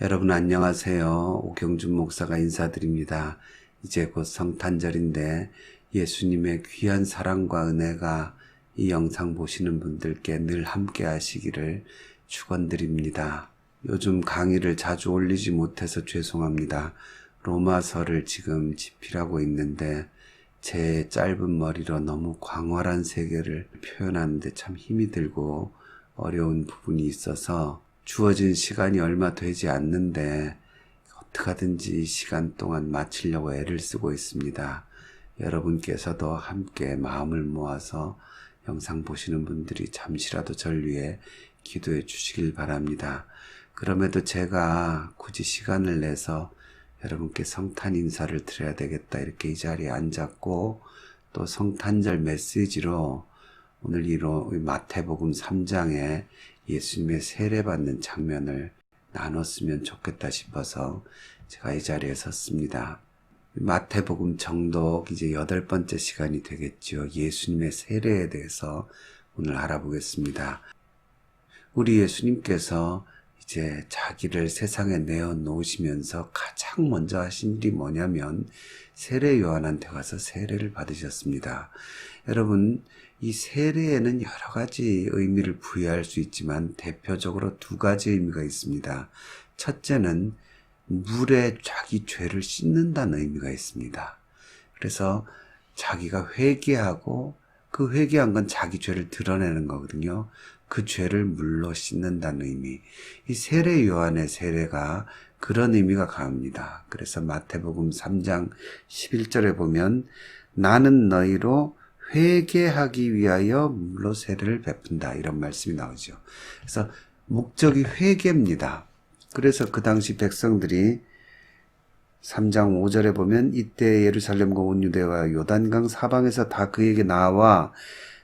여러분 안녕하세요. 오경준 목사가 인사드립니다. 이제 곧 성탄절인데 예수님의 귀한 사랑과 은혜가 이 영상 보시는 분들께 늘 함께 하시기를 축원드립니다. 요즘 강의를 자주 올리지 못해서 죄송합니다. 로마서를 지금 집필하고 있는데 제 짧은 머리로 너무 광활한 세계를 표현하는데 참 힘이 들고 어려운 부분이 있어서 주어진 시간이 얼마 되지 않는데 어떻게든지 이 시간 동안 마치려고 애를 쓰고 있습니다. 여러분께서도 함께 마음을 모아서 영상 보시는 분들이 잠시라도 절 위해 기도해 주시길 바랍니다. 그럼에도 제가 굳이 시간을 내서 여러분께 성탄 인사를 드려야 되겠다 이렇게 이 자리에 앉았고, 또 성탄절 메시지로 오늘 이 마태복음 3장에 예수님의 세례받는 장면을 나눴으면 좋겠다 싶어서 제가 이 자리에 섰습니다. 마태복음 정독 이제 8번째 시간이 되겠죠. 예수님의 세례에 대해서 오늘 알아보겠습니다. 우리 예수님께서 이제 자기를 세상에 내어놓으시면서 가장 먼저 하신 일이 뭐냐면 세례 요한한테 가서 세례를 받으셨습니다. 여러분, 이 세례에는 여러 가지 의미를 부여할 수 있지만 대표적으로 두 가지 의미가 있습니다. 첫째는 물에 자기 죄를 씻는다는 의미가 있습니다. 그래서 자기가 회개하고 그 회개한 건 자기 죄를 드러내는 거거든요. 그 죄를 물로 씻는다는 의미. 이 세례 요한의 세례가 그런 의미가 강합니다. 그래서 마태복음 3장 11절에 보면 나는 너희로 회개하기 위하여 물로 세례를 베푼다 이런 말씀이 나오죠. 그래서 목적이 회개입니다. 그래서 그 당시 백성들이 3장 5절에 보면 이때 예루살렘과 온 유대와 요단강 사방에서 다 그에게 나와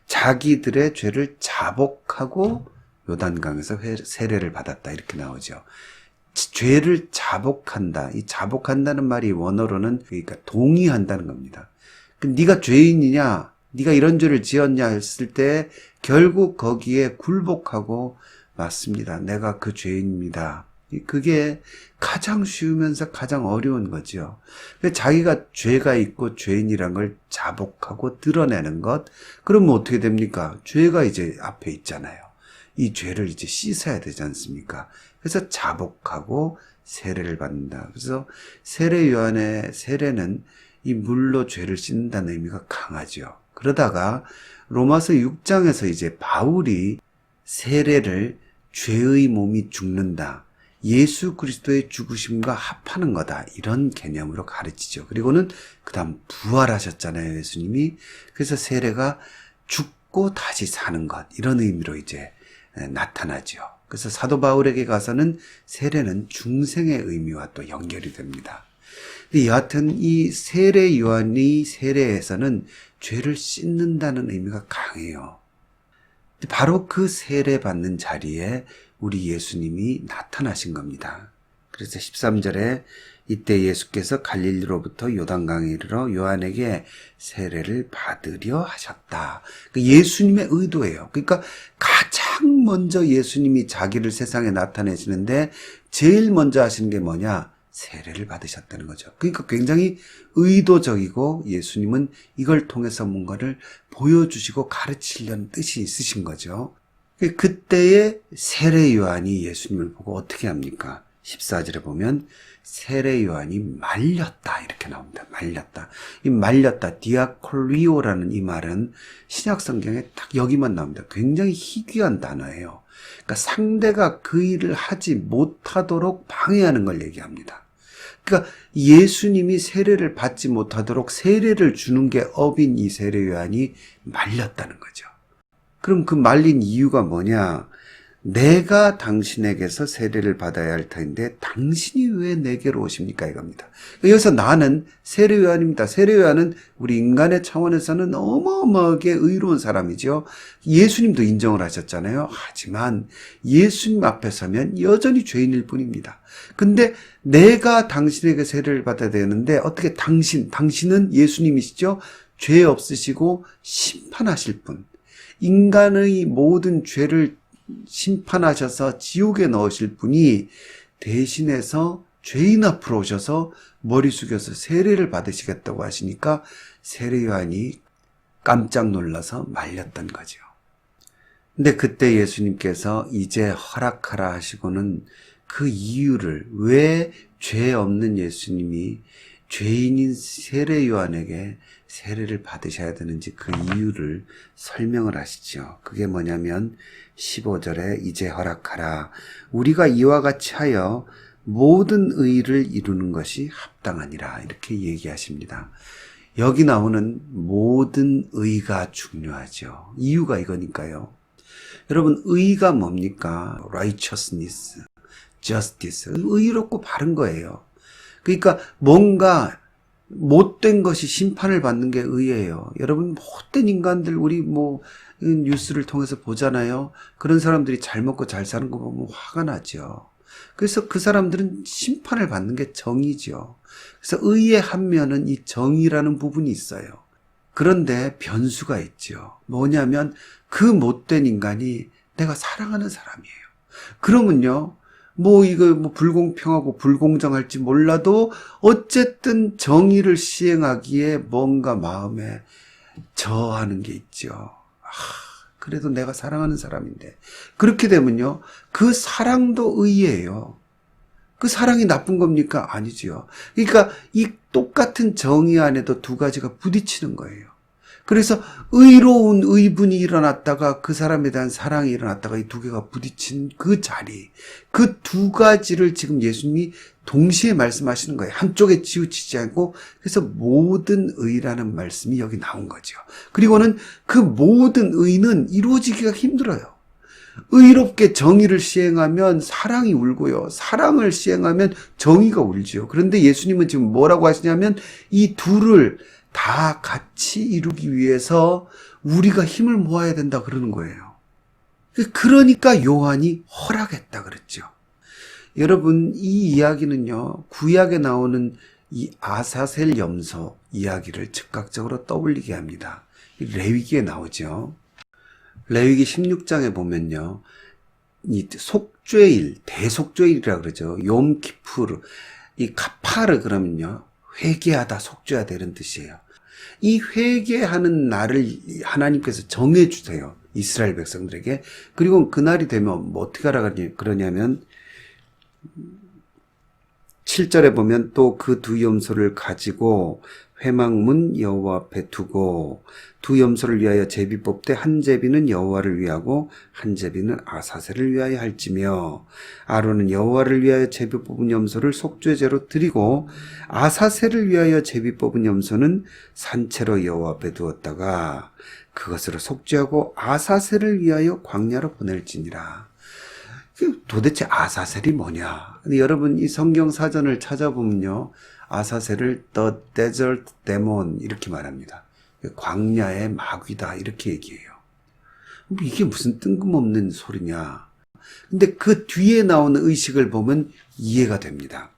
자기들의 죄를 자복하고 요단강에서 세례를 받았다 이렇게 나오죠. 죄를 자복한다. 이 자복한다는 말이 원어로는 그러니까 동의한다는 겁니다. 네가 죄인이냐? 네가 이런 죄를 지었냐 했을 때 결국 거기에 굴복하고 맞습니다. 내가 그 죄인입니다. 그게 가장 쉬우면서 가장 어려운 거죠. 자기가 죄가 있고 죄인이란 걸 자복하고 드러내는 것. 그러면 어떻게 됩니까? 죄가 이제 앞에 있잖아요. 이 죄를 이제 씻어야 되지 않습니까? 그래서 자복하고 세례를 받는다. 그래서 세례 요한의 세례는 이 물로 죄를 씻는다는 의미가 강하죠. 그러다가 로마서 6장에서 이제 바울이 세례를 죄의 몸이 죽는다, 예수 그리스도의 죽으심과 합하는 거다 이런 개념으로 가르치죠. 그리고는 그 다음 부활하셨잖아요, 예수님이. 그래서 세례가 죽고 다시 사는 것 이런 의미로 이제 나타나죠. 그래서 사도 바울에게 가서는 세례는 중생의 의미와 또 연결이 됩니다. 여하튼 이 세례 요한이 세례에서는 죄를 씻는다는 의미가 강해요. 바로 그 세례 받는 자리에 우리 예수님이 나타나신 겁니다. 그래서 13절에 이때 예수께서 갈릴리로부터 요단강에 이르러 요한에게 세례를 받으려 하셨다. 예수님의 의도예요. 그러니까 가장 먼저 예수님이 자기를 세상에 나타내시는데 제일 먼저 하시는 게 뭐냐? 세례를 받으셨다는 거죠. 그러니까 굉장히 의도적이고 예수님은 이걸 통해서 뭔가를 보여주시고 가르치려는 뜻이 있으신 거죠. 그때의 세례 요한이 예수님을 보고 어떻게 합니까? 14절에 보면 세례 요한이 말렸다 이렇게 나옵니다. 말렸다. 이 말렸다, 디아콜리오라는 이 말은 신약 성경에 딱 여기만 나옵니다. 굉장히 희귀한 단어예요. 그러니까 상대가 그 일을 하지 못하도록 방해하는 걸 얘기합니다. 그러니까 예수님이 세례를 받지 못하도록 세례를 주는 게 업인 이 세례 요한이 말렸다는 거죠. 그럼 그 말린 이유가 뭐냐? 내가 당신에게서 세례를 받아야 할 터인데 당신이 왜 내게로 오십니까? 이겁니다. 여기서 나는 세례 요한입니다. 세례 요한은 우리 인간의 차원에서는 어마어마하게 의로운 사람이죠. 예수님도 인정을 하셨잖아요. 하지만 예수님 앞에 서면 여전히 죄인일 뿐입니다. 근데 내가 당신에게 세례를 받아야 되는데 어떻게 당신은 예수님이시죠? 죄 없으시고 심판하실 분. 인간의 모든 죄를 심판하셔서 지옥에 넣으실 분이 대신해서 죄인 앞으로 오셔서 머리 숙여서 세례를 받으시겠다고 하시니까 세례 요한이 깜짝 놀라서 말렸던 거죠. 근데 그때 예수님께서 이제 허락하라 하시고는 그 이유를, 왜 죄 없는 예수님이 죄인인 세례 요한에게 세례를 받으셔야 되는지 그 이유를 설명을 하시죠. 그게 뭐냐면 15절에 이제 허락하라. 우리가 이와 같이 하여 모든 의를 이루는 것이 합당하니라. 이렇게 얘기하십니다. 여기 나오는 모든 의가 중요하죠. 이유가 이거니까요. 여러분, 의가 뭡니까? righteousness, justice. 의롭고 바른 거예요. 그러니까 뭔가 못된 것이 심판을 받는 게 의예요. 여러분, 못된 인간들 우리 뉴스를 통해서 보잖아요. 그런 사람들이 잘 먹고 잘 사는 거 보면 화가 나죠. 그래서 그 사람들은 심판을 받는 게 정의죠. 그래서 의의 한 면은 이 정의라는 부분이 있어요. 그런데 변수가 있죠. 뭐냐면 그 못된 인간이 내가 사랑하는 사람이에요. 그러면요, 이거 불공평하고 불공정할지 몰라도 어쨌든 정의를 시행하기에 뭔가 마음에 저하는 게 있죠. 그래도 내가 사랑하는 사람인데. 그렇게 되면요, 그 사랑도 의예요. 그 사랑이 나쁜 겁니까? 아니지요. 그러니까 이 똑같은 정의 안에도 두 가지가 부딪히는 거예요. 그래서 의로운 의분이 일어났다가 그 사람에 대한 사랑이 일어났다가 이 두 개가 부딪힌 그 자리, 그 두 가지를 지금 예수님이 동시에 말씀하시는 거예요. 한쪽에 치우치지 않고. 그래서 모든 의라는 말씀이 여기 나온 거죠. 그리고는 그 모든 의는 이루어지기가 힘들어요. 의롭게 정의를 시행하면 사랑이 울고요. 사랑을 시행하면 정의가 울지요. 그런데 예수님은 지금 뭐라고 하시냐면 이 둘을 다 같이 이루기 위해서 우리가 힘을 모아야 된다 그러는 거예요. 그러니까 요한이 허락했다 그랬죠. 여러분, 이 이야기는요, 구약에 나오는 이 아사셀 염소 이야기를 즉각적으로 떠올리게 합니다. 레위기에 나오죠. 레위기 16장에 보면요, 이 속죄일, 대속죄일이라 그러죠. 욤키푸르, 이 카파르 그러면요, 회개하다, 속죄하다 이런 뜻이에요. 이 회개하는 날을 하나님께서 정해주세요. 이스라엘 백성들에게. 그리고 그날이 되면 어떻게 하라 그러냐면 7절에 보면 또 그 두 염소를 가지고 회막문 여호와 앞에 두고 두 염소를 위하여 제비 뽑되 한 제비는 여호와를 위하고 한 제비는 아사셀을 위하여 할지며 아론은 여호와를 위하여 제비 뽑은 염소를 속죄제로 드리고 아사셀을 위하여 제비 뽑은 염소는 산채로 여호와 앞에 두었다가 그것으로 속죄하고 아사셀을 위하여 광야로 보낼지니라. 도대체 아사셀이 뭐냐? 근데 여러분, 이 성경 사전을 찾아보면요, 아사셀을 the desert demon 이렇게 말합니다. 광야의 마귀다 이렇게 얘기해요. 이게 무슨 뜬금없는 소리냐? 근데 그 뒤에 나오는 의식을 보면 이해가 됩니다.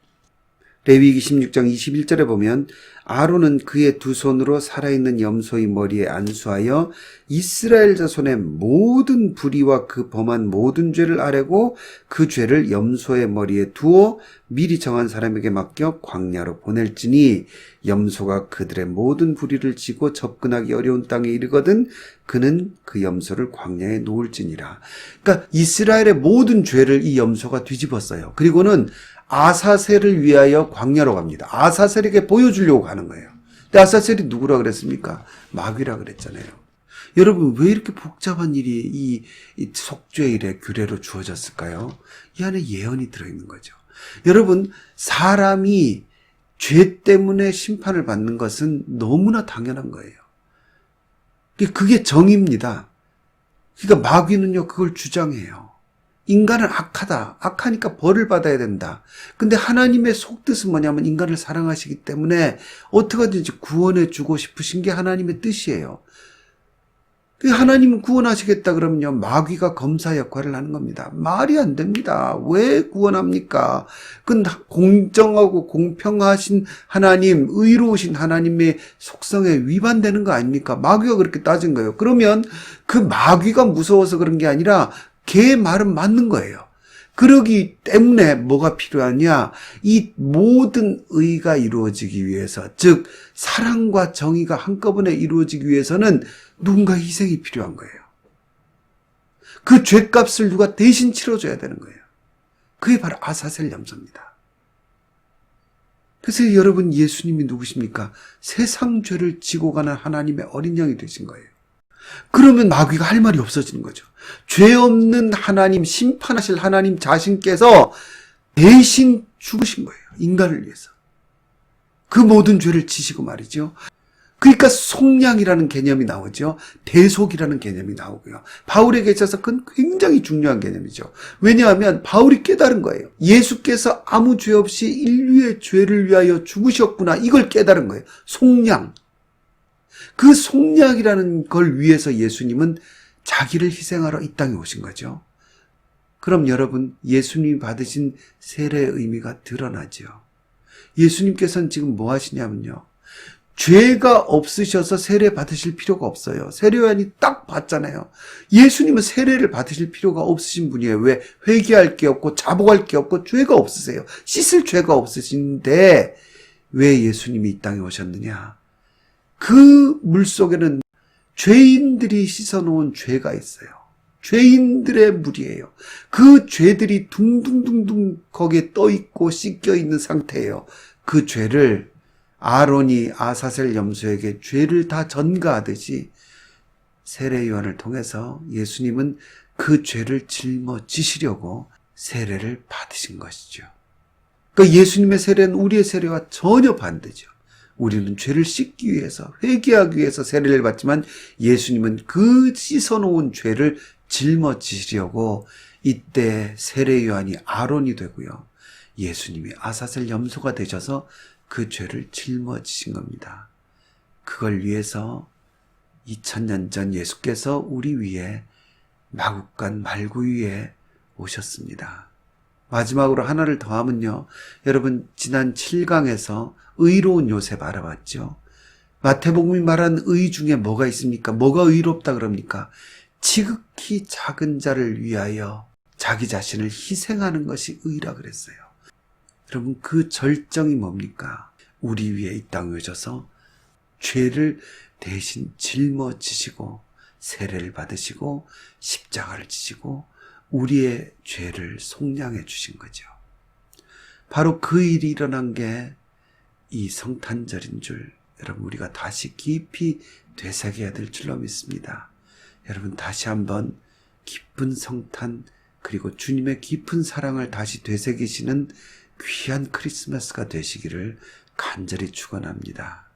레위기 16장 21절에 보면 아론은 그의 두 손으로 살아있는 염소의 머리에 안수하여 이스라엘 자손의 모든 불의와 그 범한 모든 죄를 아뢰고 그 죄를 염소의 머리에 두어 미리 정한 사람에게 맡겨 광야로 보낼지니 염소가 그들의 모든 불의를 지고 접근하기 어려운 땅에 이르거든 그는 그 염소를 광야에 놓을지니라. 그러니까 이스라엘의 모든 죄를 이 염소가 뒤집었어요. 그리고는 아사셀을 위하여 광야로 갑니다. 아사셀에게 보여주려고 가는 거예요. 근데 아사셀이 누구라 그랬습니까? 마귀라 그랬잖아요. 여러분, 왜 이렇게 복잡한 일이 이 속죄일의 규례로 주어졌을까요? 이 안에 예언이 들어있는 거죠. 여러분, 사람이 죄 때문에 심판을 받는 것은 너무나 당연한 거예요. 그게 정의입니다. 그러니까 마귀는요, 그걸 주장해요. 인간은 악하다. 악하니까 벌을 받아야 된다. 근데 하나님의 속뜻은 뭐냐면 인간을 사랑하시기 때문에 어떻게든지 구원해 주고 싶으신 게 하나님의 뜻이에요. 하나님은 구원하시겠다 그러면요, 마귀가 검사 역할을 하는 겁니다. 말이 안 됩니다. 왜 구원합니까? 그건 공정하고 공평하신 하나님, 의로우신 하나님의 속성에 위반되는 거 아닙니까? 마귀가 그렇게 따진 거예요. 그러면 그 마귀가 무서워서 그런 게 아니라 걔의 말은 맞는 거예요. 그러기 때문에 뭐가 필요하냐? 이 모든 의가 이루어지기 위해서, 즉 사랑과 정의가 한꺼번에 이루어지기 위해서는 누군가 희생이 필요한 거예요. 그 죄값을 누가 대신 치러줘야 되는 거예요. 그게 바로 아사셀 염소입니다. 그래서 여러분, 예수님이 누구십니까? 세상 죄를 지고 가는 하나님의 어린 양이 되신 거예요. 그러면 마귀가 할 말이 없어지는 거죠. 죄 없는 하나님, 심판하실 하나님 자신께서 대신 죽으신 거예요. 인간을 위해서. 그 모든 죄를 지시고 말이죠. 그러니까 속량이라는 개념이 나오죠. 대속이라는 개념이 나오고요. 바울에게 있어서 그건 굉장히 중요한 개념이죠. 왜냐하면 바울이 깨달은 거예요. 예수께서 아무 죄 없이 인류의 죄를 위하여 죽으셨구나. 이걸 깨달은 거예요. 속량. 그 속량이라는 걸 위해서 예수님은 자기를 희생하러 이 땅에 오신 거죠. 그럼 여러분, 예수님이 받으신 세례의 의미가 드러나죠. 예수님께서는 지금 뭐 하시냐면요. 죄가 없으셔서 세례 받으실 필요가 없어요. 세례요한이 딱 봤잖아요. 예수님은 세례를 받으실 필요가 없으신 분이에요. 왜? 회개할 게 없고 자복할 게 없고 죄가 없으세요. 씻을 죄가 없으신데 왜 예수님이 이 땅에 오셨느냐? 그 물속에는 죄인들이 씻어놓은 죄가 있어요. 죄인들의 물이에요. 그 죄들이 둥둥둥둥 거기에 떠있고 씻겨있는 상태예요. 그 죄를 아론이 아사셀 염소에게 죄를 다 전가하듯이 세례 요한을 통해서 예수님은 그 죄를 짊어지시려고 세례를 받으신 것이죠. 그러니까 예수님의 세례는 우리의 세례와 전혀 반대죠. 우리는 죄를 씻기 위해서, 회개하기 위해서 세례를 받지만 예수님은 그 씻어놓은 죄를 짊어지시려고 이때 세례 요한이 아론이 되고요. 예수님이 아사셀 염소가 되셔서 그 죄를 짊어지신 겁니다. 그걸 위해서 2000년 전 예수께서 우리 위에 마국간 말구 위에 오셨습니다. 마지막으로 하나를 더하면요. 여러분, 지난 7강에서 의로운 요셉 알아봤죠? 마태복음이 말한 의 중에 뭐가 있습니까? 뭐가 의롭다 그럽니까? 지극히 작은 자를 위하여 자기 자신을 희생하는 것이 의라 그랬어요. 여러분, 그 절정이 뭡니까? 우리 위에 이 땅에 오셔서 죄를 대신 짊어지시고 세례를 받으시고 십자가를 지시고 우리의 죄를 속량해 주신 거죠. 바로 그 일이 일어난 게 이 성탄절인 줄 여러분, 우리가 다시 깊이 되새겨야 될 줄로 믿습니다. 여러분, 다시 한번 깊은 성탄 그리고 주님의 깊은 사랑을 다시 되새기시는 귀한 크리스마스가 되시기를 간절히 축원합니다.